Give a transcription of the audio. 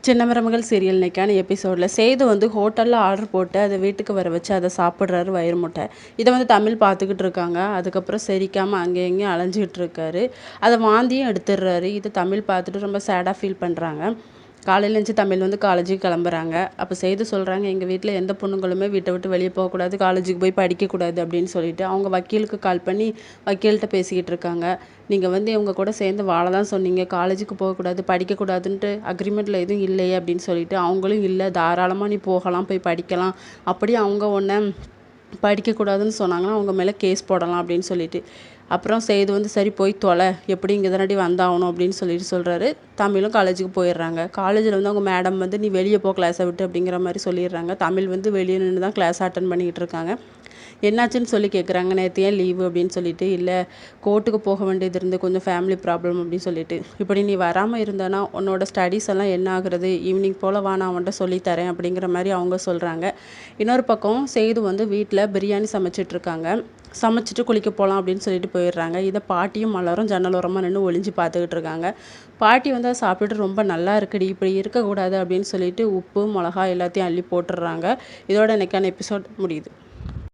சின்ன மருமகள் சீரியல் இன்னைக்கான எபிசோடில் சேது வந்து ஹோட்டலில் ஆர்டர் போட்டு அதை வீட்டுக்கு வர வச்சு அதை சாப்பிட்றாரு வயிறு முட்டை. இதை வந்து தமிழ் பார்த்துக்கிட்டு இருக்காங்க. அதுக்கப்புறம் செரிக்காமல் அங்கே எங்கேயும் அலைஞ்சிக்கிட்டு இருக்காரு. அதை வாந்தியும் எடுத்துடுறாரு. இது தமிழ் பார்த்துட்டு ரொம்ப சேடாக ஃபீல் பண்ணுறாங்க. காலையில் எழுந்துச்சி தமிழ் வந்து காலேஜுக்கு கிளம்புறாங்க. அப்போ செய்து சொல்கிறாங்க, எங்கள் வீட்டில் எந்த பொண்ணுங்களுமே வீட்டை விட்டு வெளியே போகக்கூடாது, காலேஜுக்கு போய் படிக்கக்கூடாது அப்படின்னு சொல்லிட்டு அவங்க வக்கீலுக்கு கால் பண்ணி வக்கீல்கிட்ட பேசிக்கிட்டு இருக்காங்க. நீங்கள் வந்து இவங்க கூட சேர்ந்து வாழ தான் சொன்னீங்க, காலேஜுக்கு போகக்கூடாது படிக்கக்கூடாதுன்ட்டு அக்ரிமெண்ட்டில் எதுவும் இல்லையே அப்படின்னு சொல்லிட்டு அவங்களும் இல்லை, தாராளமாக நீ போகலாம், போய் படிக்கலாம், அப்படியே அவங்க ஒன்றை படிக்கக்கூடாதுன்னு சொன்னாங்கன்னா அவங்க மேலே கேஸ் போடலாம் அப்படின்னு சொல்லிட்டு அப்புறம் செய்து வந்து சரி போய் தொலை, எப்படி இங்கே தானடி வந்தாகணும் அப்படின்னு சொல்லிட்டு சொல்கிறாரு. தமிழும் காலேஜுக்கு போயிடுறாங்க. காலேஜில் வந்து அவங்க மேடம் வந்து நீ வெளியே போ கிளாஸை விட்டு அப்படிங்கிற மாதிரி சொல்லிடுறாங்க. தமிழ் வந்து வெளியே நின்று தான் கிளாஸ் அட்டன் பண்ணிக்கிட்டு இருக்காங்க. என்னாச்சுன்னு சொல்லி கேட்குறாங்க. நேற்று ஏன் லீவு அப்படின்னு சொல்லிட்டு, இல்லை கோர்ட்டுக்கு போக வேண்டியது இருந்து கொஞ்சம் ஃபேமிலி ப்ராப்ளம் அப்படின்னு சொல்லிட்டு, இப்படி நீ வராமல் இருந்தனா உன்னோட ஸ்டடீஸ் எல்லாம் என்ன ஆகுறது, ஈவினிங் போல் வா நான் அவன்கிட்ட சொல்லித்தரேன் அப்படிங்கிற மாதிரி அவங்க சொல்கிறாங்க. இன்னொரு பக்கம் செய்து வந்து வீட்டில் பிரியாணி சமைச்சிட்ருக்காங்க. சமைச்சிட்டு குளிக்க போகலாம் அப்படின்னு சொல்லிட்டு போயிடுறாங்க. இதை பாட்டியும் மலரும் ஜன்னல் ஓரமாக நின்று ஒளிஞ்சு பார்த்துக்கிட்டு இருக்காங்க. பாட்டி வந்து அதை சாப்பிட்டுட்டு ரொம்ப நல்லா இருக்குடி, இப்படி இருக்கக்கூடாது அப்படின்னு சொல்லிட்டு உப்பு மிளகா எல்லாத்தையும் அள்ளி போட்டுடுறாங்க. இதோட இன்னைக்கான எபிசோட் முடியுது.